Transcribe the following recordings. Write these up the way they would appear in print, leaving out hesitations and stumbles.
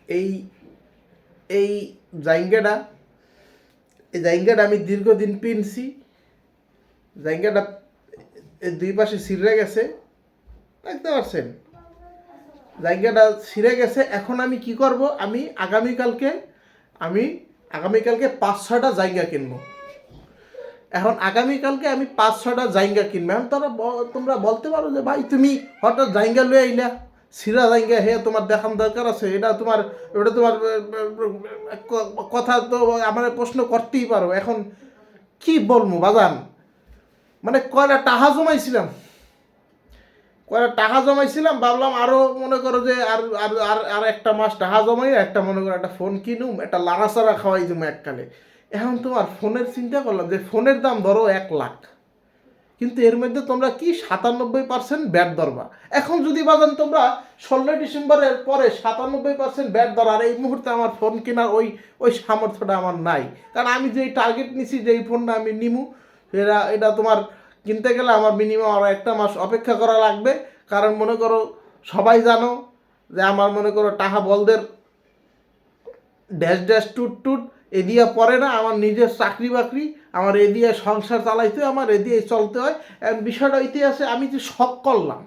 এই এই জায়গাটা আমি দীর্ঘদিন পিনছি। জায়গাটা দুই পাশে ছিঁড়ে গেছে, দেখতে পাচ্ছেন জায়গাটা ছিঁড়ে গেছে। এখন আমি কি করব, আমি আগামীকালকে 5-6টা জায়গা কিনবো। এখন আগামীকালকে আমি 5-6টা জায়গা কিনবো। এখন তোমরা বলতে পারো যে ভাই তুমি হঠাৎ জায়গা লয়ে আইলা, সিরা জায়গা হে তোমার দেখান দরকার আছে, ওটা তোমার কথা তো আমার প্রশ্ন করতেই পারো। এখন কি বলবো বাজান, মানে কয়টা টাকা জমাইছিলাম, ভাবলাম আরও মনে করো যে আর আর আর আর একটা মাস টাকা জমাই একটা মনে করো একটা ফোন কিনুম, একটা লাড়াচাড়া খাওয়াই জমা এককালে। এখন তোমার ফোনের চিন্তা করলাম যে ফোনের দাম ধরো 1 লাখ, কিন্তু এর মধ্যে তোমরা কি 97% ব্যাট ধরবা। এখন যদি বাজান তোমরা 16 ডিসেম্বরের পরে 97% ব্যাট ধর, আর এই মুহূর্তে আমার ফোন কেনার ওই সামর্থ্যটা আমার নাই। কারণ আমি যেই টার্গেট নিছি যেই ফোনটা আমি নিমু, এটা তোমার কিনতে গেলে আমার মিনিমাম আরও 1 মাস অপেক্ষা করা লাগবে। কারণ মনে করো সবাই জানো যে আমার মনে করো টাকা বলদের ড্যাশ ড্যাশ টুট টুট এদিয়া পড়ে না। আমার নিজের চাকরি বাকরি, আমার এদিকে সংসার চালাইতে হয়, আমার এদিকে চলতে হয়। বিষয়টা ইতি আছে, আমি যে শখ করলাম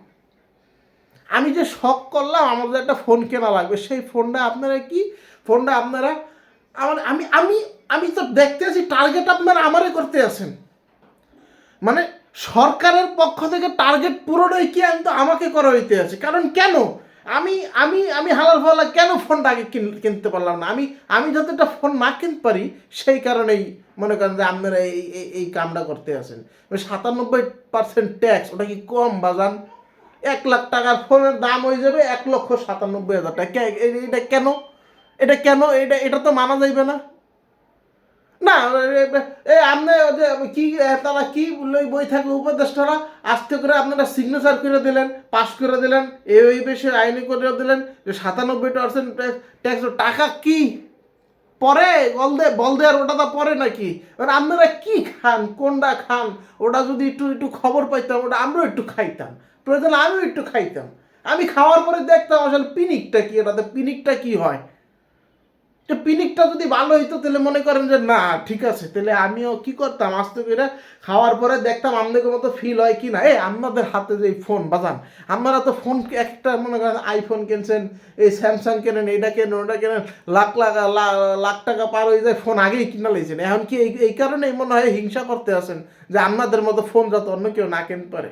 আমার যে একটা ফোন কেনা লাগবে, সেই ফোনটা আপনারা আমার আমি তো দেখতে আছি টার্গেট আপনারা আমারে করতে আছেন। মানে সরকারের পক্ষ থেকে টার্গেট পুরোটাই কি তো আমাকে করা হইতে আছে। কারণ কেন আমি আমি আমি হালাল ফালা কেন ফোনটা আগে কিনতে পারলাম না? আমি যাতে একটা ফোন না কিনতে পারি সেই কারণেই মনে করেন যে আপনারা এই কামটা করতে আছেন। 97% ট্যাক্স, ওটা কি কম বাজান? 1 লাখ টাকার ফোনের দাম হয়ে যাবে 1,97,000 টাকা। এটা কেন এটা তো মানা যাইবে না। না আপনি কি তারা কি বই থাকলে উপদেষ্টারা আস্তে করে আপনারা সিগনেচার করে দিলেন, পাশ করে দিলেন, এই বেশি আইনি করে দিলেন যে 97% ট্যাক্স। টাকা কি পরে বলদে আর ওটা তো পরে নাকি? মানে আপনারা কি খান, কোনটা খান, ওটা যদি একটু খবর পাইতাম, ওটা আমরাও একটু খাইতাম, প্রয়োজন আমিও একটু খাইতাম। আমি খাওয়ার পরে দেখতাম আসলে পিনিকটা কি, এটাতে পিনিকটা কি হয়। পিনিকটা যদি ভালো হইতো তাহলে মনে করেন যে না ঠিক আছে, তাহলে আমিও কি করতাম, আস্তে করে খাওয়ার পরে দেখতাম আপনাদের মতো ফিল হয় কি না। আপনাদের হাতে যে ফোন বাজান, আপনারা তো ফোন একটা মনে করেন আইফোন কিনছেন, এই স্যামসাং কেনেন, এইটা কেনেন, ওটা কেনেন, লাখ টাকা পার হয়ে যায়, ফোন আগেই কিনা লাইছেন। এখন কি এই কারণেই মনে হয় হিংসা করতে আছেন যে আপনাদের মতো ফোন যাতে অন্য কেউ না কিনতে পারে?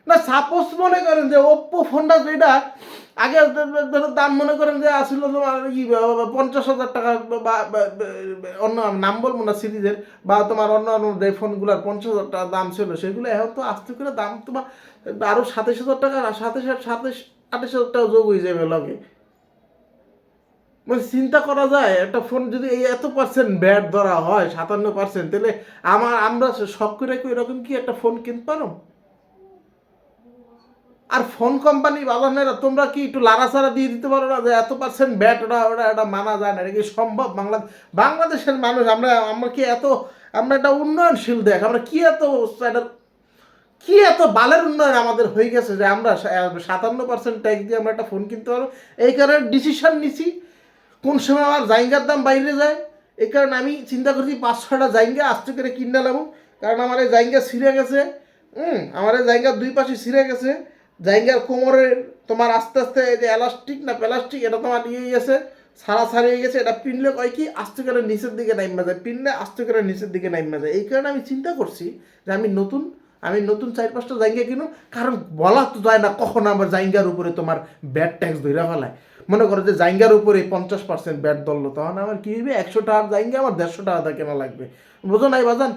না সাপোজ মনে করেন যে ওপ্পো ফোনটা যেটা আগে দাম মনে করেন যে আসছিল তোমার 50,000 টাকা, বা অন্য নাম বলবো না সিরিজের, বা তোমার অন্য যে ফোনগুলোর 50,000 টাকা দাম ছিল, সেগুলো এখন তো আস্তে করে দাম তোমার আরও 27,000 টাকা, 28,000 টাকা যোগ হয়ে যাবে লগে। মানে চিন্তা করা যায় একটা ফোন যদি এই এত পার্সেন্ট ব্যাট ধরা হয় 57%, তাহলে আমরা শখ করে এরকম কি একটা ফোন কিনতে পারো? আর ফোন কোম্পানি বাজানেরা তোমরা কি একটু লাড়াচাড়া দিয়ে দিতে পারো না যে এত পার্সেন্ট ব্যাট ওটা মানা যায় না? এটা কি সম্ভব? বাংলাদেশের মানুষ আমরা কি আমরা একটা উন্নয়নশীল দেশ, আমরা কি এত বালের উন্নয়ন আমাদের হয়ে গেছে যে আমরা 57% ট্যাক্স দিয়ে আমরা একটা ফোন কিনতে পারবো? এই কারণে ডিসিশন নিছি কোন সময় আমার জায়গার দাম বাইরে যায়। এই কারণে আমি চিন্তা করছি 5-6টা জায়গা আস্তে করে কিনে নেবো। কারণ আমার এই জায়গা ছিঁড়ে গেছে, আমার এই জায়গার দুই পাশে ছিঁড়ে গেছে। জায়গার কোমরের তোমার আস্তে আস্তে এই যে এলাস্টিক না প্লাস্টিক, এটা তোমার ইয়ে গেছে, ছাড়িয়ে গেছে। এটা পিনলে কয় কি আস্তে করে নিচের দিকে নাইমা যায়, পিনলে আস্তে করে নিচের দিকে নাইমা যায়। এই কারণে আমি চিন্তা করছি যে আমি নতুন 4-5টা জায়গা কিনুম। কারণ বলা তো যায় না কখন আমার জায়গার উপরে তোমার ব্যাট ট্যাক্স ধরে ফেলায়। মনে করো যে জায়গার উপরে 50% ব্যাট ধরলো, তখন আমার কি হইবে, 100 টাকার জায়গা আমার 150 টাকা কেনা লাগবে। বোঝো নাই বাজান?